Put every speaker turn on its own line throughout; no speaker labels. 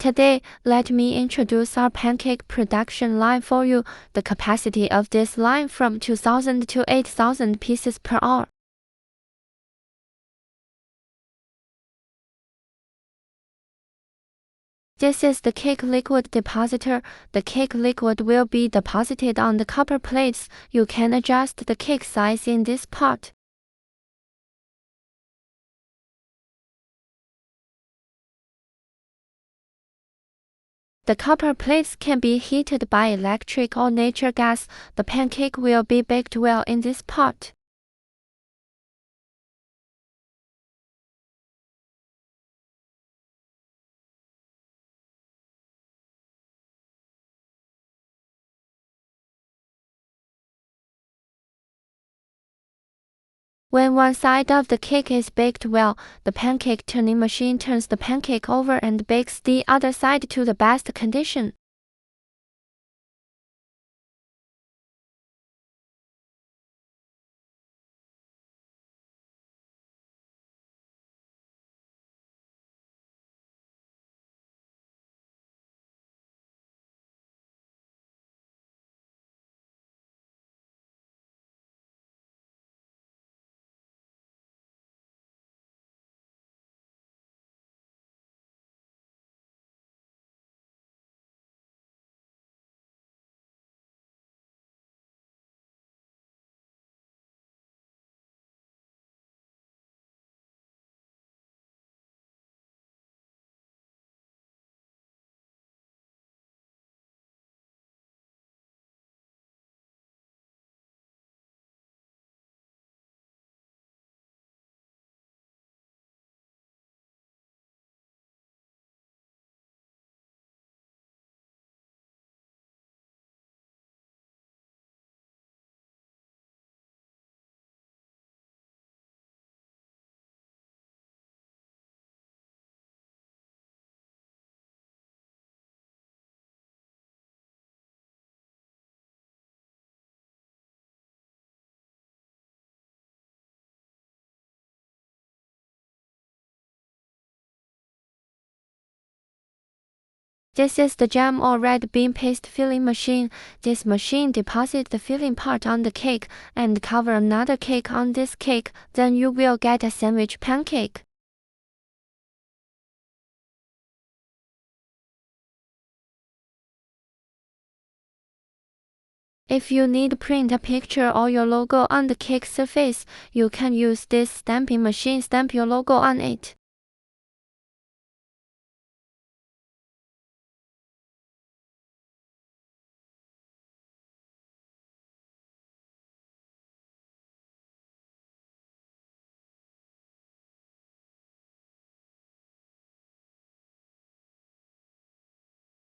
Today, let me introduce our pancake production line for you. The capacity of this line from 2,000 to 8,000 pieces per hour. This is the cake liquid depositor. The cake liquid will be deposited on the copper plates. You can adjust the cake size in this pot. The copper plates can be heated by electric or natural gas. The pancake will be baked well in this pot. When one side of the cake is baked well, the pancake turning machine turns the pancake over and bakes the other side to the best condition. This is the jam or red bean paste filling machine. This machine deposits the filling part on the cake and cover another cake on this cake. Then you will get a sandwich pancake. If you need to print a picture or your logo on the cake surface, you can use this stamping machine. Stamp your logo on it.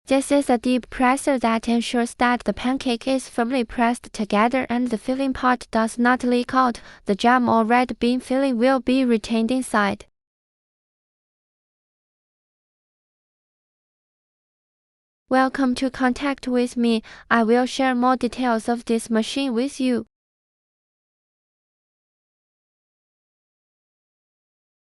This is a deep presser that ensures that the pancake is firmly pressed together and the filling part does not leak out. The jam or red bean filling will be retained inside. Welcome to contact with me. I will share more details of this machine with you.